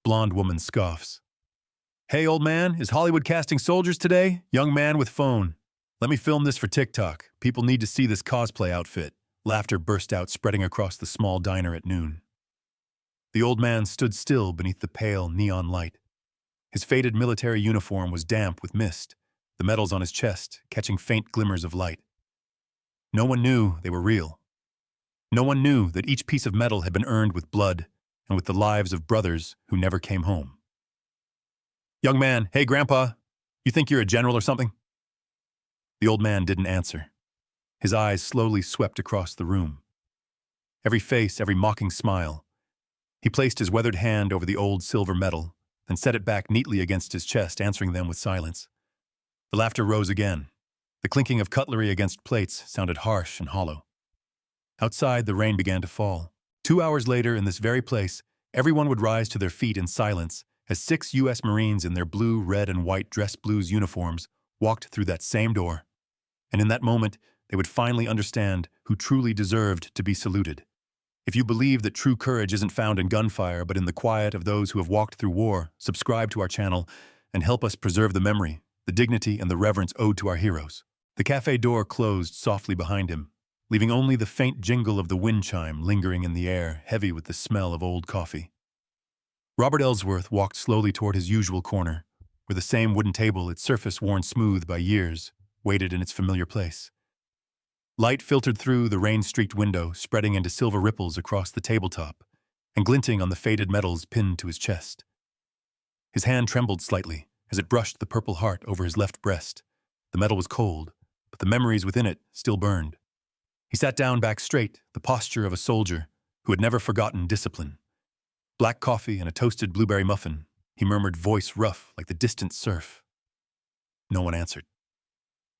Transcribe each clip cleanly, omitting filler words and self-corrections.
Blonde woman scoffs. Hey, old man, is Hollywood casting soldiers today? Young man with phone. Let me film this for TikTok. People need to see this cosplay outfit. Laughter burst out, spreading across the small diner at noon. The old man stood still beneath the pale neon light. His faded military uniform was damp with mist, the medals on his chest catching faint glimmers of light. No one knew they were real. No one knew that each piece of metal had been earned with blood and with the lives of brothers who never came home. Young man, hey grandpa, you think you're a general or something? The old man didn't answer. His eyes slowly swept across the room. Every face, every mocking smile. He placed his weathered hand over the old silver medal, then set it back neatly against his chest, answering them with silence. The laughter rose again. The clinking of cutlery against plates sounded harsh and hollow. Outside, the rain began to fall. 2 hours later, in this very place, everyone would rise to their feet in silence as 6 U.S. Marines in their blue, red, and white dress blues uniforms walked through that same door. And in that moment, they would finally understand who truly deserved to be saluted. If you believe that true courage isn't found in gunfire but in the quiet of those who have walked through war, subscribe to our channel and help us preserve the memory, the dignity, and the reverence owed to our heroes. The cafe door closed softly behind him, leaving only the faint jingle of the wind chime lingering in the air, heavy with the smell of old coffee. Robert Ellsworth walked slowly toward his usual corner, where the same wooden table, its surface worn smooth by years, waited in its familiar place. Light filtered through the rain-streaked window, spreading into silver ripples across the tabletop and glinting on the faded metals pinned to his chest. His hand trembled slightly as it brushed the Purple Heart over his left breast. The metal was cold, but the memories within it still burned. He sat down back straight, the posture of a soldier who had never forgotten discipline. Black coffee and a toasted blueberry muffin, he murmured, voice rough like the distant surf. No one answered.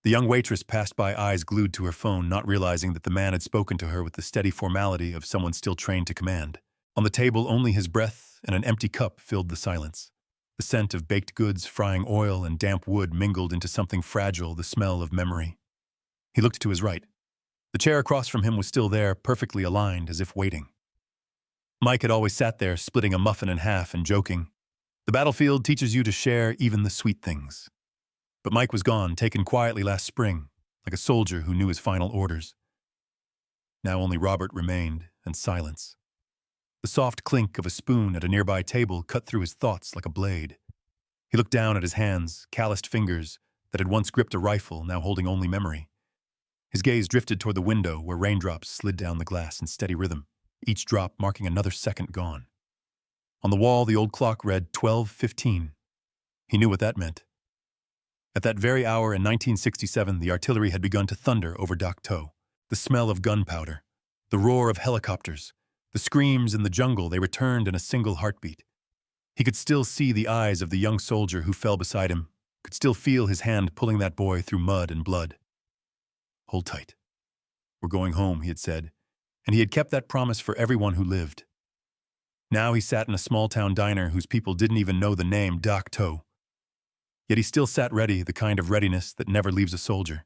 The young waitress passed by, eyes glued to her phone, not realizing that the man had spoken to her with the steady formality of someone still trained to command. On the table, only his breath and an empty cup filled the silence. The scent of baked goods, frying oil, and damp wood mingled into something fragile, the smell of memory. He looked to his right. The chair across from him was still there, perfectly aligned, as if waiting. Mike had always sat there, splitting a muffin in half and joking. The battlefield teaches you to share even the sweet things. But Mike was gone, taken quietly last spring, like a soldier who knew his final orders. Now only Robert remained, and silence. The soft clink of a spoon at a nearby table cut through his thoughts like a blade. He looked down at his hands, calloused fingers that had once gripped a rifle, now holding only memory. His gaze drifted toward the window where raindrops slid down the glass in steady rhythm, each drop marking another second gone. On the wall, the old clock read 12:15. He knew what that meant. At that very hour in 1967, the artillery had begun to thunder over Dak To. The smell of gunpowder, the roar of helicopters, the screams in the jungle, they returned in a single heartbeat. He could still see the eyes of the young soldier who fell beside him, could still feel his hand pulling that boy through mud and blood. Hold tight. We're going home, he had said, and he had kept that promise for everyone who lived. Now he sat in a small-town diner whose people didn't even know the name Dak To. Yet he still sat ready, the kind of readiness that never leaves a soldier.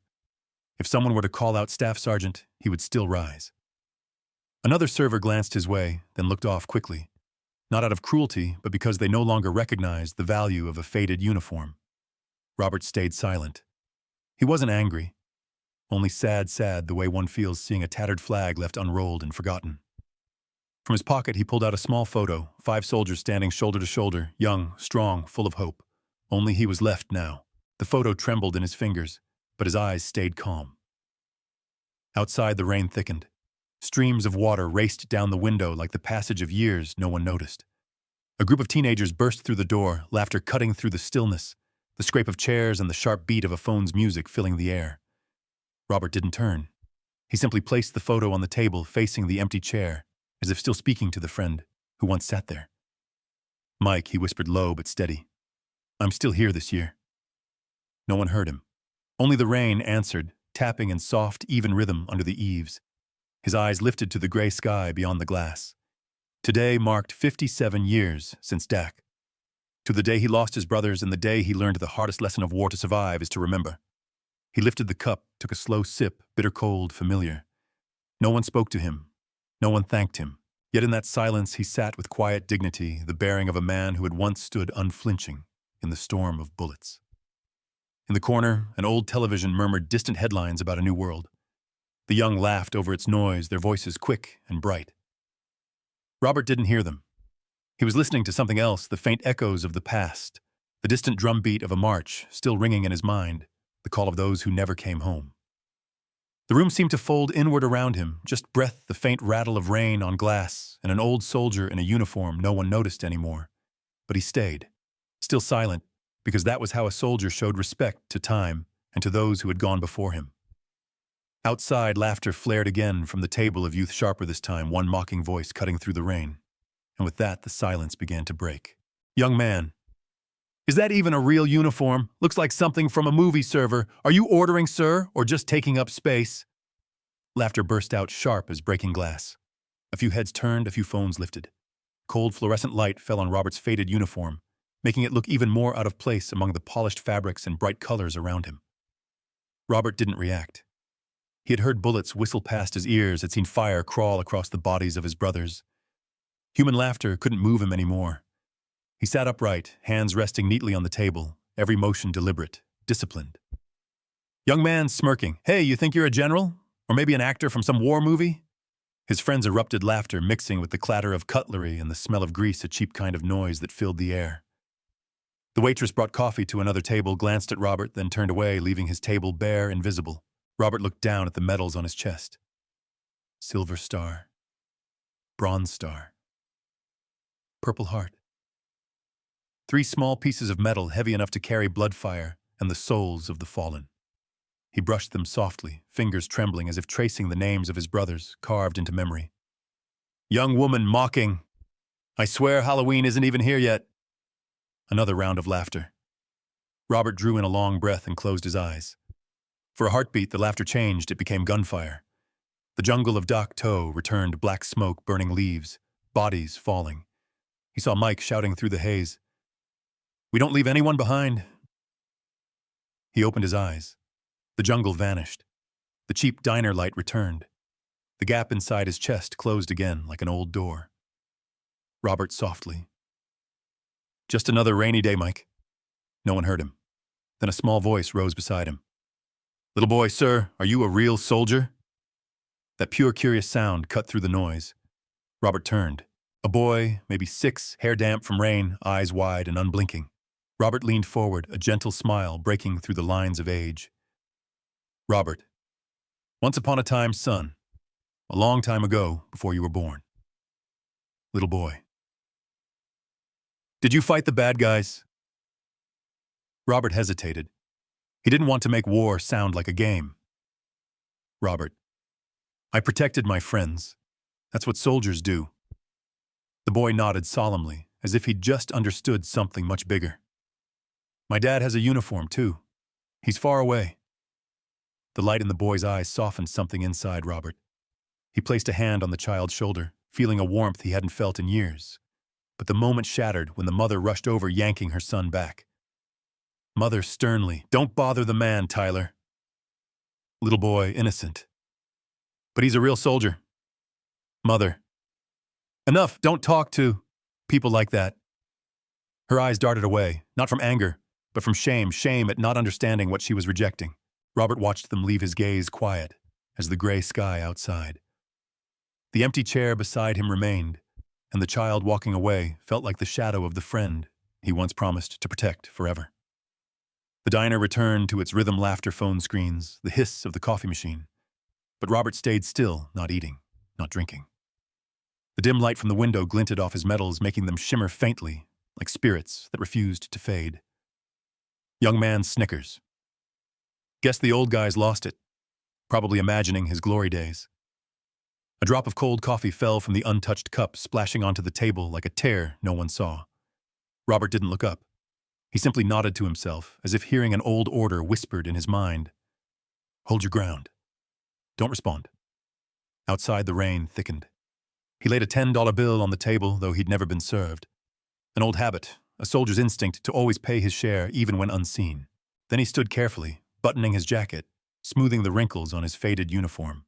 If someone were to call out Staff Sergeant, he would still rise. Another server glanced his way, then looked off quickly, not out of cruelty, but because they no longer recognized the value of a faded uniform. Robert stayed silent. He wasn't angry, only sad the way one feels seeing a tattered flag left unrolled and forgotten. From his pocket, he pulled out a small photo, 5 soldiers standing shoulder to shoulder, young, strong, full of hope. Only he was left now. The photo trembled in his fingers, but his eyes stayed calm. Outside, the rain thickened. Streams of water raced down the window like the passage of years no one noticed. A group of teenagers burst through the door, laughter cutting through the stillness, the scrape of chairs and the sharp beat of a phone's music filling the air. Robert didn't turn. He simply placed the photo on the table facing the empty chair, as if still speaking to the friend who once sat there. Mike, he whispered low but steady. I'm still here this year. No one heard him. Only the rain answered, tapping in soft, even rhythm under the eaves. His eyes lifted to the gray sky beyond the glass. Today marked 57 years since Dak. To the day he lost his brothers and the day he learned the hardest lesson of war to survive is to remember. He lifted the cup, took a slow sip, bitter cold, familiar. No one spoke to him. No one thanked him. Yet in that silence he sat with quiet dignity, the bearing of a man who had once stood unflinching in the storm of bullets. In the corner, an old television murmured distant headlines about a new world. The young laughed over its noise, their voices quick and bright. Robert didn't hear them. He was listening to something else, the faint echoes of the past, the distant drumbeat of a march still ringing in his mind, the call of those who never came home. The room seemed to fold inward around him, just breath, the faint rattle of rain on glass, and an old soldier in a uniform no one noticed anymore. But he stayed, still silent, because that was how a soldier showed respect to time and to those who had gone before him. Outside, laughter flared again from the table of Youth Sharper this time, one mocking voice cutting through the rain. And with that, the silence began to break. "Young man, is that even a real uniform? Looks like something from a movie server. Are you ordering, sir, or just taking up space?" Laughter burst out sharp as breaking glass. A few heads turned, a few phones lifted. Cold fluorescent light fell on Robert's faded uniform, making it look even more out of place among the polished fabrics and bright colors around him. Robert didn't react. He had heard bullets whistle past his ears, had seen fire crawl across the bodies of his brothers. Human laughter couldn't move him anymore. He sat upright, hands resting neatly on the table, every motion deliberate, disciplined. Young man smirking. "Hey, you think you're a general? Or maybe an actor from some war movie?" His friends erupted laughter, mixing with the clatter of cutlery and the smell of grease, a cheap kind of noise that filled the air. The waitress brought coffee to another table, glanced at Robert, then turned away, leaving his table bare and visible. Robert looked down at the medals on his chest. Silver Star. Bronze Star. Purple Heart. 3 small pieces of metal heavy enough to carry blood fire and the souls of the fallen. He brushed them softly, fingers trembling as if tracing the names of his brothers, carved into memory. Young woman mocking. "I swear Halloween isn't even here yet." Another round of laughter. Robert drew in a long breath and closed his eyes. For a heartbeat, the laughter changed. It became gunfire. The jungle of Dak To returned, black smoke, burning leaves, bodies falling. He saw Mike shouting through the haze, "We don't leave anyone behind." He opened his eyes. The jungle vanished. The cheap diner light returned. The gap inside his chest closed again like an old door. Robert softly. "Just another rainy day, Mike." No one heard him. Then a small voice rose beside him. "Little boy, sir, are you a real soldier?" That pure, curious sound cut through the noise. Robert turned. A boy, maybe 6, hair damp from rain, eyes wide and unblinking. Robert leaned forward, a gentle smile breaking through the lines of age. "Robert, once upon a time, son. A long time ago, before you were born." Little boy. "Did you fight the bad guys?" Robert hesitated. He didn't want to make war sound like a game. Robert. "I protected my friends. That's what soldiers do." The boy nodded solemnly, as if he'd just understood something much bigger. "My dad has a uniform, too. He's far away." The light in the boy's eyes softened something inside Robert. He placed a hand on the child's shoulder, feeling a warmth he hadn't felt in years. But the moment shattered when the mother rushed over, yanking her son back. Mother sternly, "Don't bother the man, Tyler." Little boy, innocent. "But he's a real soldier." Mother. "Enough, don't talk to people like that." Her eyes darted away, not from anger, but from shame at not understanding what she was rejecting. Robert watched them leave his gaze quiet as the gray sky outside. The empty chair beside him remained, and the child walking away felt like the shadow of the friend he once promised to protect forever. The diner returned to its rhythm laughter phone screens, the hiss of the coffee machine. But Robert stayed still, not eating, not drinking. The dim light from the window glinted off his medals, making them shimmer faintly, like spirits that refused to fade. Young man snickers. Guess the old guy's lost it, probably imagining his glory days. A drop of cold coffee fell from the untouched cup, splashing onto the table like a tear no one saw. Robert didn't look up. He simply nodded to himself, as if hearing an old order whispered in his mind. Hold your ground. Don't respond. Outside, the rain thickened. He laid a $10 bill on the table, though he'd never been served. An old habit, a soldier's instinct to always pay his share even when unseen. Then he stood carefully, buttoning his jacket, smoothing the wrinkles on his faded uniform.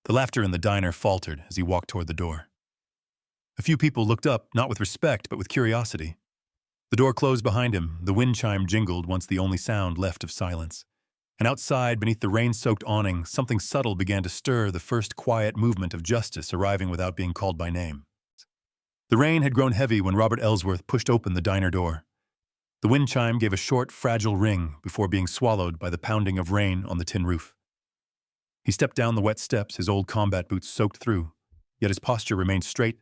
The laughter in the diner faltered as he walked toward the door. A few people looked up, not with respect, but with curiosity. The door closed behind him, the wind chime jingled once the only sound left of silence. And outside, beneath the rain-soaked awning, something subtle began to stir, the first quiet movement of justice arriving without being called by name. The rain had grown heavy when Robert Ellsworth pushed open the diner door. The wind chime gave a short, fragile ring before being swallowed by the pounding of rain on the tin roof. He stepped down the wet steps, his old combat boots soaked through, yet his posture remained straight,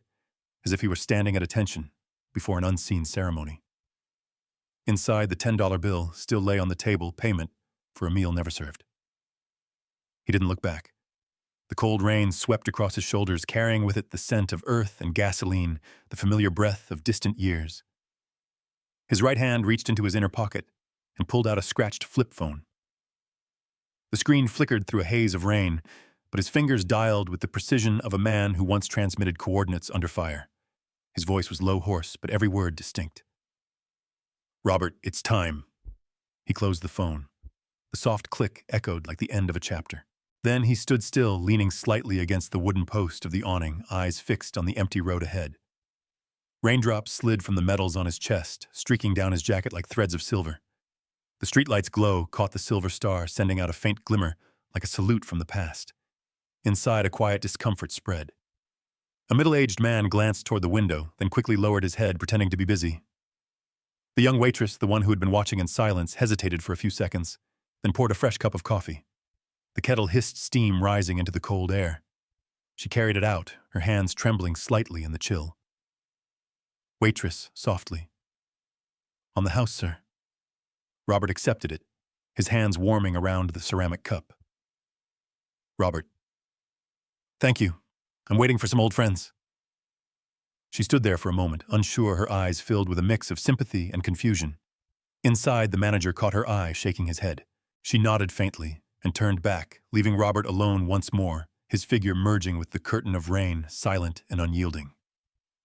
as if he were standing at attention before an unseen ceremony. Inside, the $10 bill still lay on the table, payment for a meal never served. He didn't look back. The cold rain swept across his shoulders, carrying with it the scent of earth and gasoline, the familiar breath of distant years. His right hand reached into his inner pocket and pulled out a scratched flip phone. The screen flickered through a haze of rain, but his fingers dialed with the precision of a man who once transmitted coordinates under fire. His voice was low, hoarse, but every word distinct. "Robert, it's time." He closed the phone. The soft click echoed like the end of a chapter. Then he stood still, leaning slightly against the wooden post of the awning, eyes fixed on the empty road ahead. Raindrops slid from the metals on his chest, streaking down his jacket like threads of silver. The streetlight's glow caught the silver star, sending out a faint glimmer like a salute from the past. Inside, a quiet discomfort spread. A middle-aged man glanced toward the window, then quickly lowered his head, pretending to be busy. The young waitress, the one who had been watching in silence, hesitated for a few seconds, then poured a fresh cup of coffee. The kettle hissed steam rising into the cold air. She carried it out, her hands trembling slightly in the chill. Waitress, softly. "On the house, sir." Robert accepted it, his hands warming around the ceramic cup. "Robert." "Thank you. I'm waiting for some old friends." She stood there for a moment, unsure, her eyes filled with a mix of sympathy and confusion. Inside, the manager caught her eye, shaking his head. She nodded faintly and turned back, leaving Robert alone once more, his figure merging with the curtain of rain, silent and unyielding.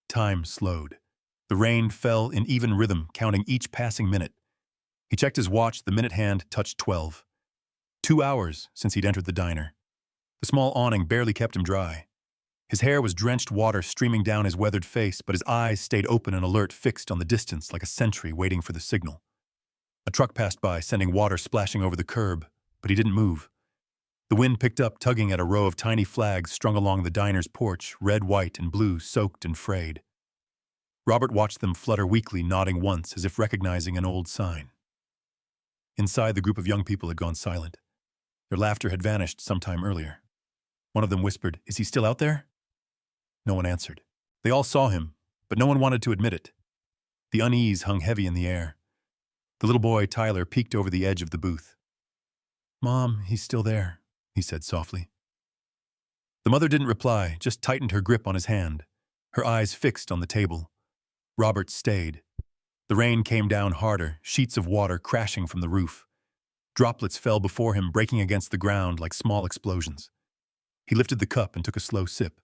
Time slowed. The rain fell in even rhythm, counting each passing minute. He checked his watch, the minute hand touched 12. 2 hours since he'd entered the diner. The small awning barely kept him dry. His hair was drenched water streaming down his weathered face, but his eyes stayed open and alert, fixed on the distance like a sentry waiting for the signal. A truck passed by, sending water splashing over the curb, but he didn't move. The wind picked up, tugging at a row of tiny flags strung along the diner's porch, red, white, and blue, soaked and frayed. Robert watched them flutter weakly, nodding once as if recognizing an old sign. Inside, the group of young people had gone silent. Their laughter had vanished some time earlier. One of them whispered, "Is he still out there?" No one answered. They all saw him, but no one wanted to admit it. The unease hung heavy in the air. The little boy, Tyler, peeked over the edge of the booth. "Mom, he's still there," he said softly. The mother didn't reply, just tightened her grip on his hand, her eyes fixed on the table. Robert stayed. The rain came down harder, sheets of water crashing from the roof. Droplets fell before him, breaking against the ground like small explosions. He lifted the cup and took a slow sip.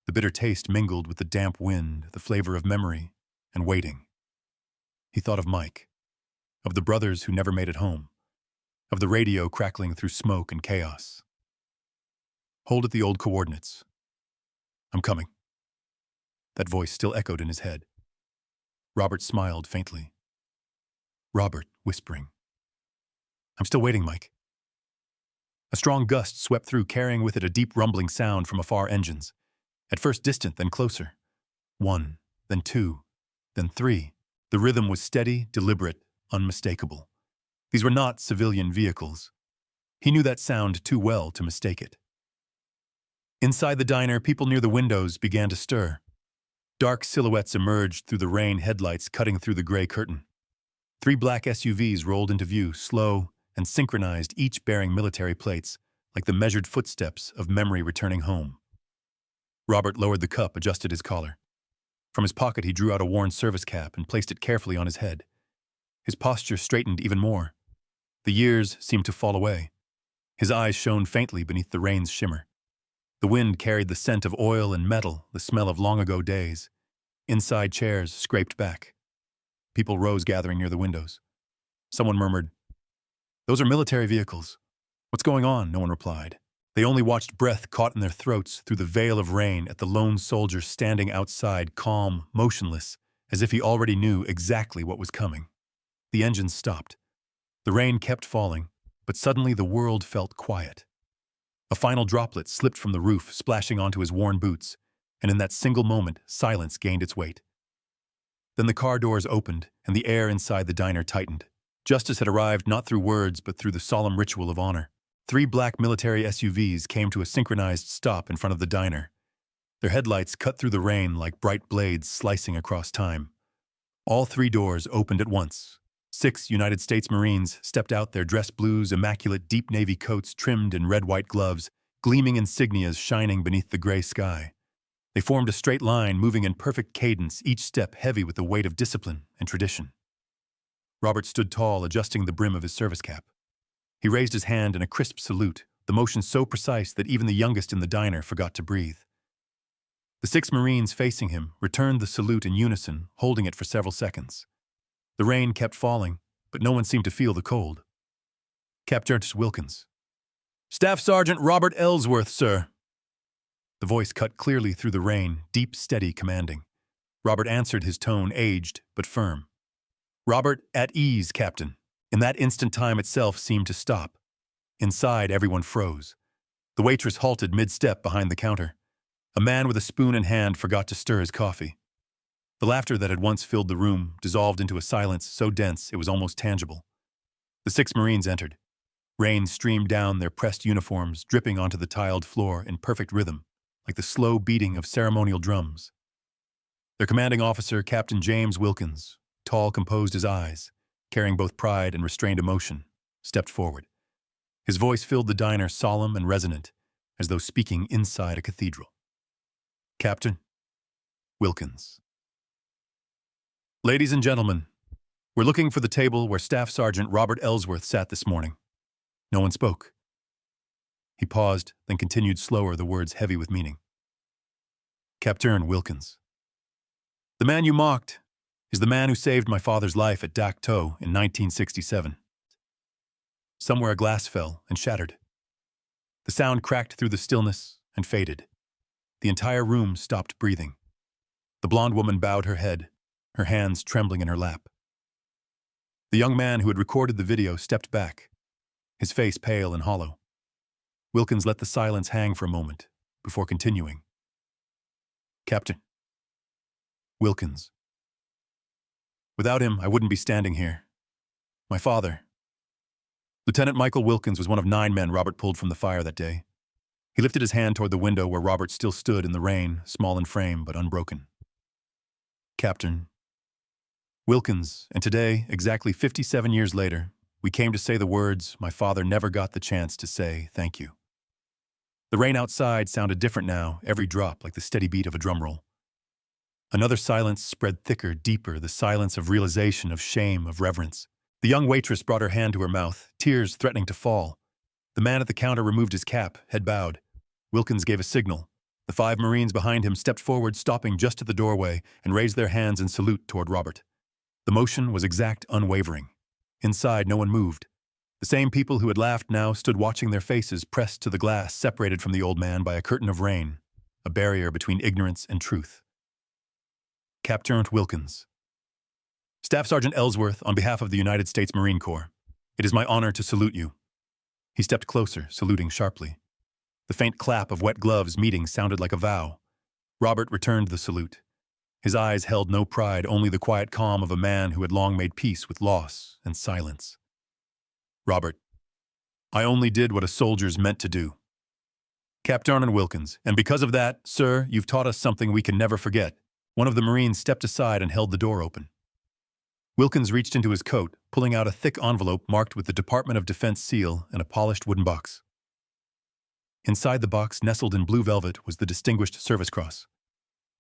The bitter taste mingled with the damp wind, the flavor of memory and waiting. He thought of Mike, of the brothers who never made it home, of the radio crackling through smoke and chaos. "Hold at the old coordinates. I'm coming." That voice still echoed in his head. Robert smiled faintly. Robert, whispering, "I'm still waiting, Mike." A strong gust swept through, carrying with it a deep rumbling sound from afar engines. At first distant, then closer. 1, then 2, then 3. The rhythm was steady, deliberate, unmistakable. These were not civilian vehicles. He knew that sound too well to mistake it. Inside the diner, people near the windows began to stir. Dark silhouettes emerged through the rain, headlights cutting through the gray curtain. 3 black SUVs rolled into view, slow and synchronized, each bearing military plates, like the measured footsteps of memory returning home. Robert lowered the cup, adjusted his collar. From his pocket, he drew out a worn service cap and placed it carefully on his head. His posture straightened even more. The years seemed to fall away. His eyes shone faintly beneath the rain's shimmer. The wind carried the scent of oil and metal, the smell of long-ago days. Inside, chairs scraped back. People rose, gathering near the windows. Someone murmured, "Those are military vehicles." "What's going on?" No one replied. They only watched breath caught in their throats through the veil of rain at the lone soldier standing outside, calm, motionless, as if he already knew exactly what was coming. The engines stopped. The rain kept falling, but suddenly the world felt quiet. A final droplet slipped from the roof, splashing onto his worn boots, and in that single moment, silence gained its weight. Then the car doors opened, and the air inside the diner tightened. Justice had arrived not through words, but through the solemn ritual of honor. 3 black military SUVs came to a synchronized stop in front of the diner. Their headlights cut through the rain like bright blades slicing across time. All 3 doors opened at once. 6 United States Marines stepped out, their dress blues, immaculate deep navy coats trimmed in red-white gloves, gleaming insignias shining beneath the gray sky. They formed a straight line, moving in perfect cadence, each step heavy with the weight of discipline and tradition. Robert stood tall, adjusting the brim of his service cap. He raised his hand in a crisp salute, the motion so precise that even the youngest in the diner forgot to breathe. The 6 Marines facing him returned the salute in unison, holding it for several seconds. The rain kept falling, but no one seemed to feel the cold. Captain Wilkins. "Staff Sergeant Robert Ellsworth, sir." The voice cut clearly through the rain, deep, steady, commanding. Robert answered, his tone aged but firm. "Robert, at ease, Captain." In that instant, time itself seemed to stop. Inside, everyone froze. The waitress halted mid-step behind the counter. A man with a spoon in hand forgot to stir his coffee. The laughter that had once filled the room dissolved into a silence so dense it was almost tangible. The 6 Marines entered. Rain streamed down their pressed uniforms, dripping onto the tiled floor in perfect rhythm, like the slow beating of ceremonial drums. Their commanding officer, Captain James Wilkins, tall, composed as eyes, carrying both pride and restrained emotion, stepped forward. His voice filled the diner, solemn and resonant, as though speaking inside a cathedral. "Captain Wilkins. Ladies and gentlemen, we're looking for the table where Staff Sergeant Robert Ellsworth sat this morning." No one spoke. He paused, then continued slower, the words heavy with meaning. "Captain Wilkins. The man you mocked is the man who saved my father's life at Dak To in 1967. Somewhere a glass fell and shattered. The sound cracked through the stillness and faded. The entire room stopped breathing. The blonde woman bowed her head, her hands trembling in her lap. The young man who had recorded the video stepped back, his face pale and hollow. Wilkins let the silence hang for a moment before continuing. "Captain Wilkins. Without him, I wouldn't be standing here. My father." Lieutenant Michael Wilkins was one of 9 men Robert pulled from the fire that day. He lifted his hand toward the window where Robert still stood in the rain, small in frame but unbroken. "Captain Wilkins, and today, exactly 57 years later, we came to say the words my father never got the chance to say thank you." The rain outside sounded different now, every drop like the steady beat of a drum roll. Another silence spread thicker, deeper, the silence of realization, of shame, of reverence. The young waitress brought her hand to her mouth, tears threatening to fall. The man at the counter removed his cap, head bowed. Wilkins gave a signal. The 5 Marines behind him stepped forward, stopping just at the doorway, and raised their hands in salute toward Robert. The motion was exact, unwavering. Inside, no one moved. The same people who had laughed now stood watching, their faces pressed to the glass, separated from the old man by a curtain of rain, a barrier between ignorance and truth. "Captain Wilkins. Staff Sergeant Ellsworth, on behalf of the United States Marine Corps, it is my honor to salute you." He stepped closer, saluting sharply. The faint clap of wet gloves meeting sounded like a vow. Robert returned the salute. His eyes held no pride, only the quiet calm of a man who had long made peace with loss and silence. "Robert, I only did what a soldier's meant to do." "Captain Wilkins, and because of that, sir, you've taught us something we can never forget." One of the Marines stepped aside and held the door open. Wilkins reached into his coat, pulling out a thick envelope marked with the Department of Defense seal and a polished wooden box. Inside the box, nestled in blue velvet, was the Distinguished Service Cross.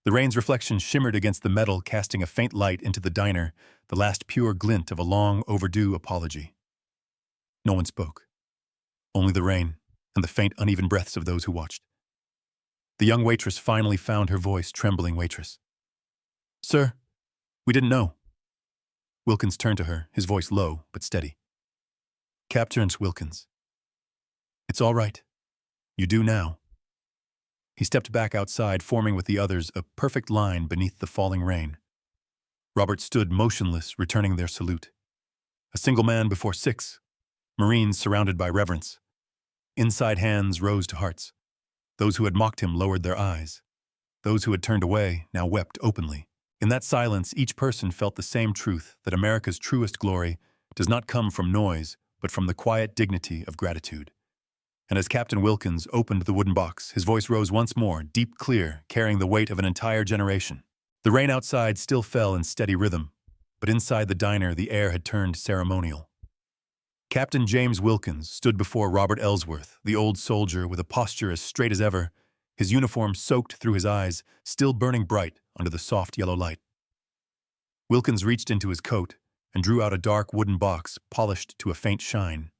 The rain's reflection shimmered against the metal, casting a faint light into the diner, the last pure glint of a long overdue apology. No one spoke. Only the rain and the faint, uneven breaths of those who watched. The young waitress finally found her voice, trembling waitress. "Sir, we didn't know." Wilkins turned to her, his voice low but steady. "Captain Wilkins. It's all right. You do now. He stepped back outside, forming with the others a perfect line beneath the falling rain. Robert stood motionless, returning their salute. A single man before six, Marines surrounded by reverence. Inside hands rose to hearts. Those who had mocked him lowered their eyes. Those who had turned away now wept openly. In that silence, each person felt the same truth, that America's truest glory does not come from noise, but from the quiet dignity of gratitude. And as Captain Wilkins opened the wooden box, his voice rose once more, deep, clear, carrying the weight of an entire generation. The rain outside still fell in steady rhythm, but inside the diner the air had turned ceremonial. Captain James Wilkins stood before Robert Ellsworth, the old soldier with a posture as straight as ever, his uniform soaked through his eyes, still burning bright under the soft yellow light. Wilkins reached into his coat and drew out a dark wooden box polished to a faint shine.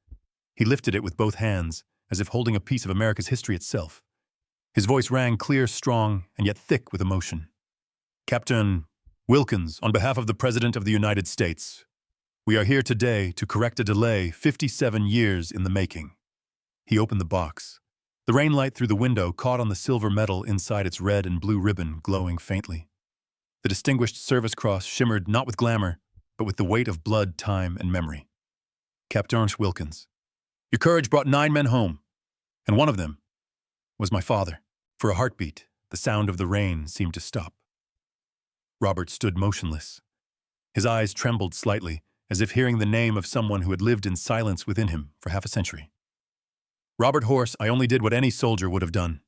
He lifted it with both hands, as if holding a piece of America's history itself. His voice rang clear, strong, and yet thick with emotion. Captain Wilkins, on behalf of the President of the United States, we are here today to correct a delay 57 years in the making. He opened the box. The rain light through the window caught on the silver metal inside its red and blue ribbon glowing faintly. The Distinguished Service Cross shimmered not with glamour, but with the weight of blood, time, and memory. Captain Wilkins, your courage brought 9 men home, and one of them was my father. For a heartbeat, the sound of the rain seemed to stop. Robert stood motionless. His eyes trembled slightly, as if hearing the name of someone who had lived in silence within him for half a century. Robert Horse, I only did what any soldier would have done.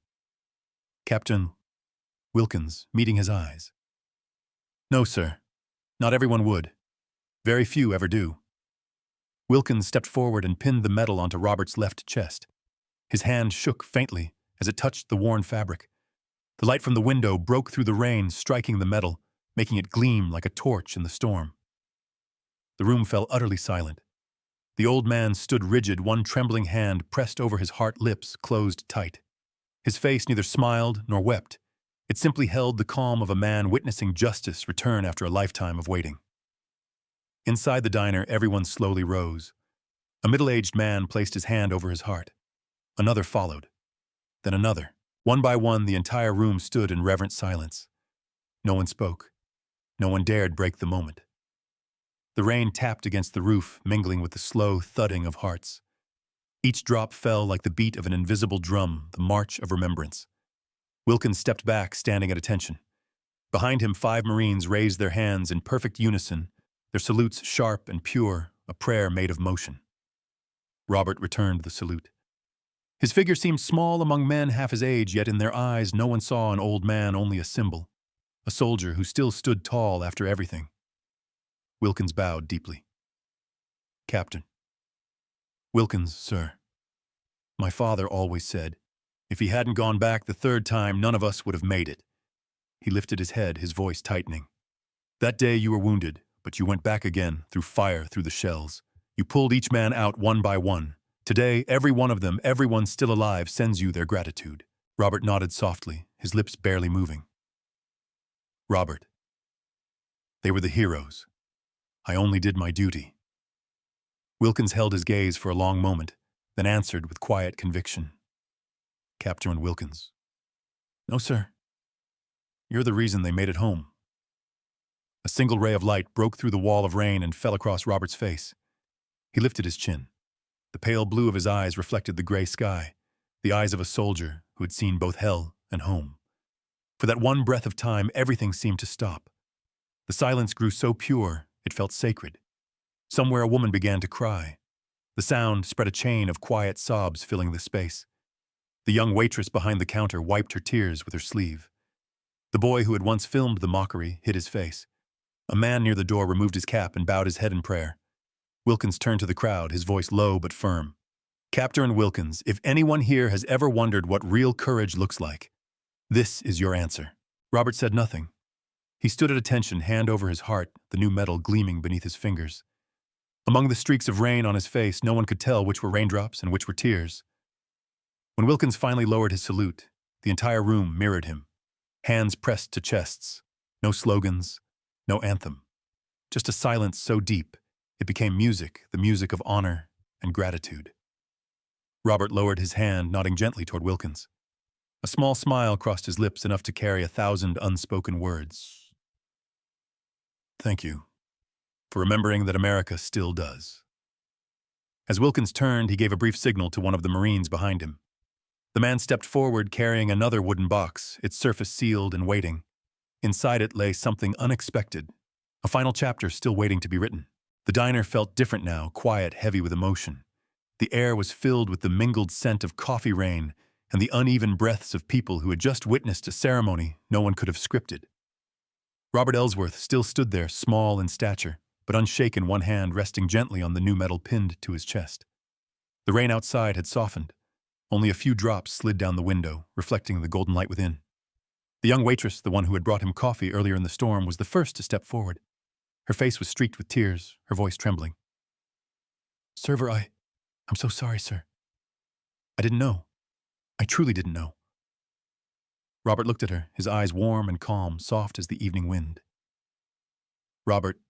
Captain Wilkins, meeting his eyes. No, sir. Not everyone would. Very few ever do. Wilkins stepped forward and pinned the medal onto Robert's left chest. His hand shook faintly as it touched the worn fabric. The light from the window broke through the rain, striking the medal, making it gleam like a torch in the storm. The room fell utterly silent. The old man stood rigid, one trembling hand pressed over his heart, lips closed tight. His face neither smiled nor wept. It simply held the calm of a man witnessing justice return after a lifetime of waiting. Inside the diner, everyone slowly rose. A middle-aged man placed his hand over his heart. Another followed. Then another. One by one, the entire room stood in reverent silence. No one spoke. No one dared break the moment. The rain tapped against the roof, mingling with the slow thudding of hearts. Each drop fell like the beat of an invisible drum, the march of remembrance. Wilkins stepped back, standing at attention. Behind him, 5 Marines raised their hands in perfect unison, their salutes sharp and pure, a prayer made of motion. Robert returned the salute. His figure seemed small among men half his age, yet in their eyes no one saw an old man, only a symbol, a soldier who still stood tall after everything. Wilkins bowed deeply. Captain. Wilkins, sir. My father always said, if he hadn't gone back the 3rd time, none of us would have made it. He lifted his head, his voice tightening. That day you were wounded, but you went back again, through fire, through the shells. You pulled each man out one by one. Today, every one of them, everyone still alive, sends you their gratitude. Robert nodded softly, his lips barely moving. Robert. They were the heroes. I only did my duty. Wilkins held his gaze for a long moment, then answered with quiet conviction. Captain Wilkins. No, sir. You're the reason they made it home. A single ray of light broke through the wall of rain and fell across Robert's face. He lifted his chin. The pale blue of his eyes reflected the gray sky, the eyes of a soldier who had seen both hell and home. For that one breath of time, everything seemed to stop. The silence grew so pure, it felt sacred. Somewhere a woman began to cry. The sound spread a chain of quiet sobs filling the space. The young waitress behind the counter wiped her tears with her sleeve. The boy who had once filmed the mockery hid his face. A man near the door removed his cap and bowed his head in prayer. Wilkins turned to the crowd, his voice low but firm. Captain Wilkins, if anyone here has ever wondered what real courage looks like, this is your answer. Robert said nothing. He stood at attention, hand over his heart, the new metal gleaming beneath his fingers. Among the streaks of rain on his face, no one could tell which were raindrops and which were tears. When Wilkins finally lowered his salute, the entire room mirrored him. Hands pressed to chests. No slogans, no anthem. Just a silence so deep, it became music, the music of honor and gratitude. Robert lowered his hand, nodding gently toward Wilkins. A small smile crossed his lips, enough to carry 1,000 unspoken words. Thank you for remembering that America still does. As Wilkins turned, he gave a brief signal to one of the Marines behind him. The man stepped forward, carrying another wooden box, its surface sealed and waiting. Inside it lay something unexpected, a final chapter still waiting to be written. The diner felt different now, quiet, heavy with emotion. The air was filled with the mingled scent of coffee rain and the uneven breaths of people who had just witnessed a ceremony no one could have scripted. Robert Ellsworth still stood there, small in stature, but unshaken, one hand resting gently on the new metal pinned to his chest. The rain outside had softened. Only a few drops slid down the window, reflecting the golden light within. The young waitress, the one who had brought him coffee earlier in the storm, was the first to step forward. Her face was streaked with tears, her voice trembling. "Server, I'm so sorry, sir. I didn't know. I truly didn't know." Robert looked at her, his eyes warm and calm, soft as the evening wind. "Robert,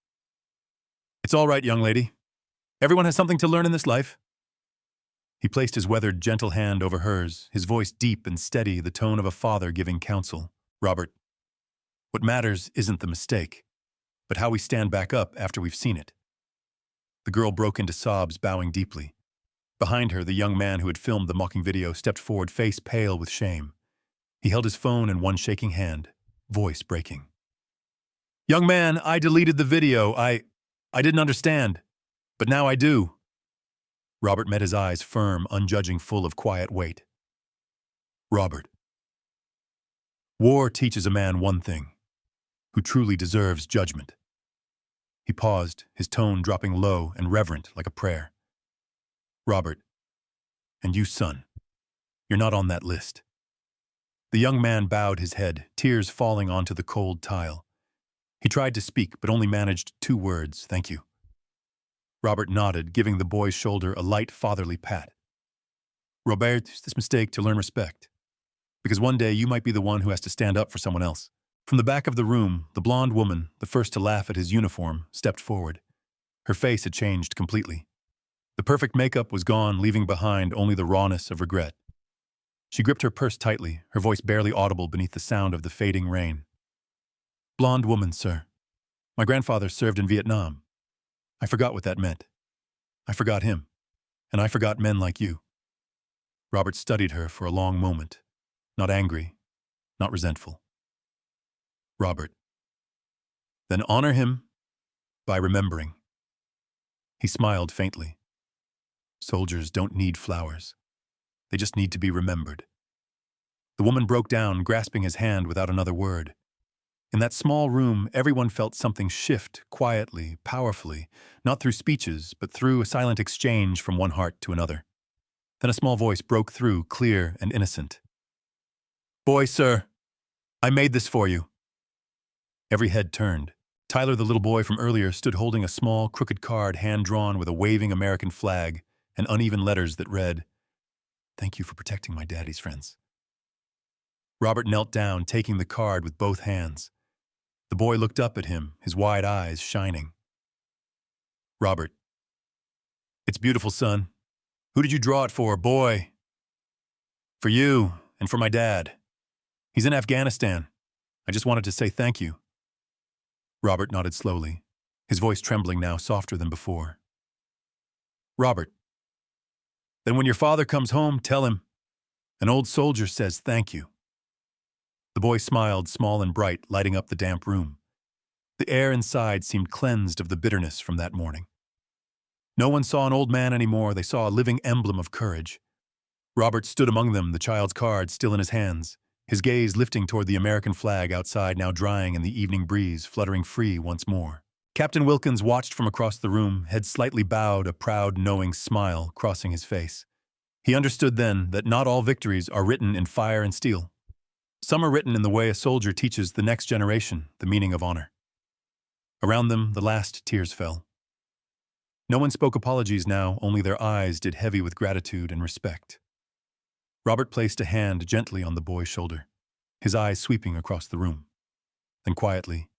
it's all right, young lady. Everyone has something to learn in this life." He placed his weathered, gentle hand over hers, his voice deep and steady, the tone of a father giving counsel. "Robert, what matters isn't the mistake, but how we stand back up after we've seen it." The girl broke into sobs, bowing deeply. Behind her, the young man who had filmed the mocking video stepped forward, face pale with shame. He held his phone in one shaking hand, voice breaking. "Young man, I deleted the video. I didn't understand, but now I do." Robert met his eyes, firm, unjudging, full of quiet weight. "Robert, war teaches a man one thing, who truly deserves judgment." He paused, his tone dropping low and reverent like a prayer. "Robert, and you, son, you're not on that list." The young man bowed his head, tears falling onto the cold tile. He tried to speak, but only managed 2 words, "Thank you." Robert nodded, giving the boy's shoulder a light fatherly pat. "Robert, use this mistake to learn respect, because one day you might be the one who has to stand up for someone else." From the back of the room, the blonde woman, the first to laugh at his uniform, stepped forward. Her face had changed completely. The perfect makeup was gone, leaving behind only the rawness of regret. She gripped her purse tightly, her voice barely audible beneath the sound of the fading rain. "Blonde woman, sir. My grandfather served in Vietnam. I forgot what that meant. I forgot him. And I forgot men like you." Robert studied her for a long moment, not angry, not resentful. "Robert, then honor him by remembering." He smiled faintly. "Soldiers don't need flowers. They just need to be remembered." The woman broke down, grasping his hand without another word. In that small room, everyone felt something shift, quietly, powerfully, not through speeches, but through a silent exchange from one heart to another. Then a small voice broke through, clear and innocent. "Boy, sir, I made this for you." Every head turned. Tyler, the little boy from earlier, stood holding a small, crooked card hand-drawn with a waving American flag and uneven letters that read, "Thank you for protecting my daddy's friends." Robert knelt down, taking the card with both hands. The boy looked up at him, his wide eyes shining. "Robert, it's beautiful, son. Who did you draw it for, boy?" "For you, and for my dad. He's in Afghanistan. I just wanted to say thank you." Robert nodded slowly, his voice trembling now, softer than before. "Robert, then when your father comes home, tell him, an old soldier says thank you." The boy smiled, small and bright, lighting up the damp room. The air inside seemed cleansed of the bitterness from that morning. No one saw an old man anymore, they saw a living emblem of courage. Robert stood among them, the child's card still in his hands, his gaze lifting toward the American flag outside, now drying in the evening breeze, fluttering free once more. Captain Wilkins watched from across the room, head slightly bowed, a proud, knowing smile crossing his face. He understood then that not all victories are written in fire and steel. Some are written in the way a soldier teaches the next generation the meaning of honor. Around them, the last tears fell. No one spoke apologies now, only their eyes did heavy with gratitude and respect. Robert placed a hand gently on the boy's shoulder, his eyes sweeping across the room. Then quietly,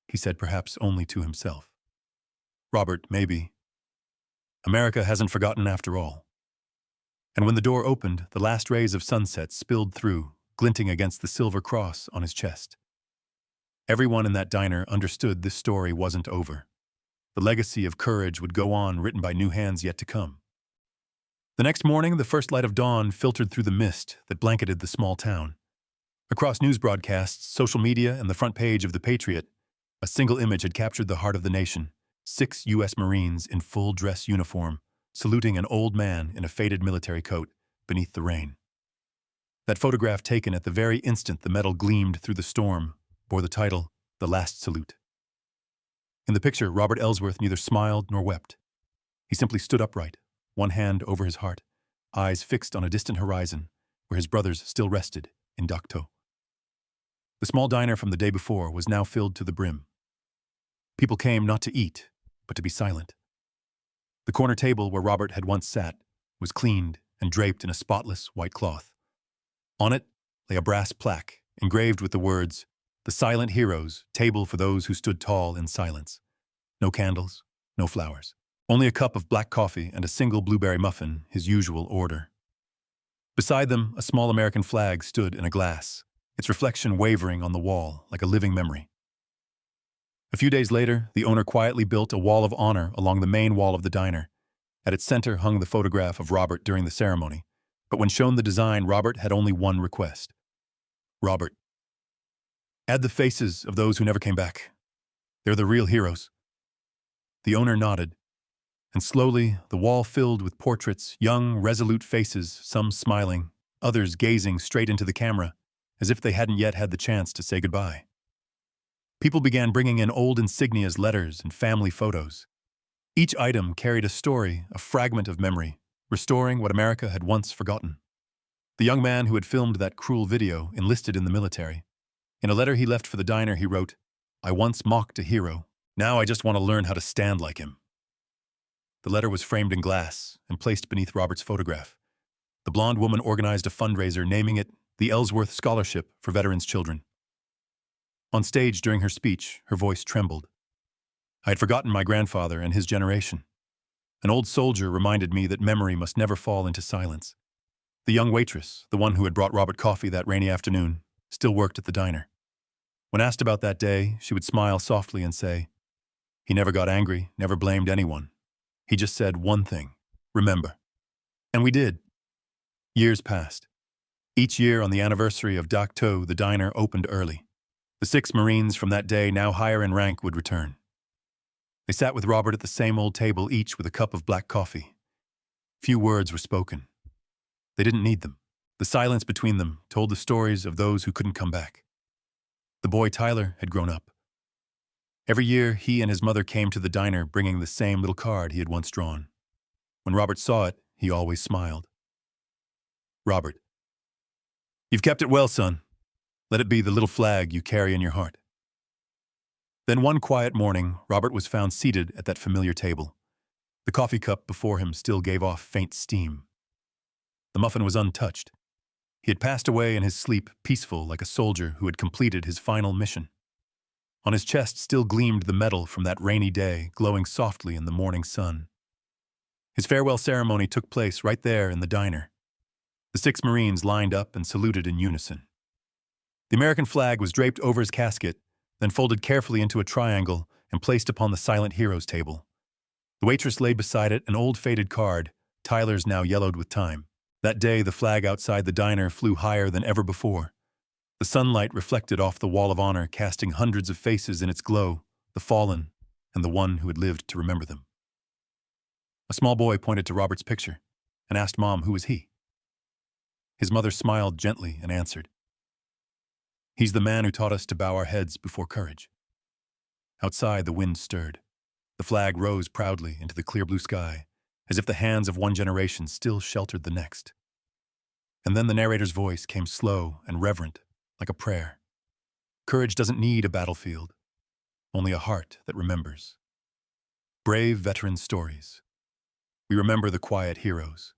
he said, perhaps only to himself, "Robert, maybe. America hasn't forgotten after all. And when the door opened, the last rays of sunset spilled through, glinting against the silver cross on his chest. Everyone in that diner understood this story wasn't over. The legacy of courage would go on, written by new hands yet to come. The next morning, the first light of dawn filtered through the mist that blanketed the small town. Across news broadcasts, social media, and the front page of The Patriot, a single image had captured the heart of the nation: 6 U.S. Marines in full dress uniform, saluting an old man in a faded military coat beneath the rain. That photograph, taken at the very instant the metal gleamed through the storm, bore the title, "The Last Salute." In the picture, Robert Ellsworth neither smiled nor wept. He simply stood upright, one hand over his heart, eyes fixed on a distant horizon where his brothers still rested in Dak To. The small diner from the day before was now filled to the brim. People came not to eat, but to be silent. The corner table where Robert had once sat was cleaned and draped in a spotless white cloth. On it lay a brass plaque engraved with the words, "The Silent Heroes, table for those who stood tall in silence." No candles, no flowers. Only a cup of black coffee and a single blueberry muffin, his usual order. Beside them, a small American flag stood in a glass, its reflection wavering on the wall like a living memory. A few days later, the owner quietly built a wall of honor along the main wall of the diner. At its center hung the photograph of Robert during the ceremony, but when shown the design, Robert had only one request. "Robert, add the faces of those who never came back. They're the real heroes." The owner nodded, and slowly the wall filled with portraits, young, resolute faces, some smiling, others gazing straight into the camera, as if they hadn't yet had the chance to say goodbye. People began bringing in old insignias, letters, and family photos. Each item carried a story, a fragment of memory, restoring what America had once forgotten. The young man who had filmed that cruel video enlisted in the military. In a letter he left for the diner, he wrote, "I once mocked a hero. Now I just want to learn how to stand like him." The letter was framed in glass and placed beneath Robert's photograph. The blonde woman organized a fundraiser, naming it the Ellsworth Scholarship for Veterans' Children. On stage during her speech, her voice trembled. I had forgotten my grandfather and his generation. An old soldier reminded me that memory must never fall into silence. The young waitress, the one who had brought Robert coffee that rainy afternoon, still worked at the diner. When asked about that day, she would smile softly and say, "He never got angry, never blamed anyone. He just said one thing: remember." And we did. Years passed. Each year on the anniversary of Dak To, the diner opened early. The 6 Marines from that day, now higher in rank, would return. They sat with Robert at the same old table, each with a cup of black coffee. Few words were spoken. They didn't need them. The silence between them told the stories of those who couldn't come back. The boy Tyler had grown up. Every year, he and his mother came to the diner bringing the same little card he had once drawn. When Robert saw it, he always smiled. "Robert, you've kept it well, son. Let it be the little flag you carry in your heart." Then one quiet morning, Robert was found seated at that familiar table. The coffee cup before him still gave off faint steam. The muffin was untouched. He had passed away in his sleep, peaceful like a soldier who had completed his final mission. On his chest still gleamed the medal from that rainy day, glowing softly in the morning sun. His farewell ceremony took place right there in the diner. The 6 Marines lined up and saluted in unison. The American flag was draped over his casket, then folded carefully into a triangle and placed upon the Silent Heroes table. The waitress laid beside it an old faded card, Tyler's now yellowed with time. That day, the flag outside the diner flew higher than ever before. The sunlight reflected off the wall of honor, casting hundreds of faces in its glow, the fallen and the one who had lived to remember them. A small boy pointed to Robert's picture and asked Mom who was he. His mother smiled gently and answered, "He's the man who taught us to bow our heads before courage." Outside, the wind stirred. The flag rose proudly into the clear blue sky, as if the hands of one generation still sheltered the next. And then the narrator's voice came slow and reverent, like a prayer. Courage doesn't need a battlefield, only a heart that remembers. Brave veteran stories. We remember the quiet heroes,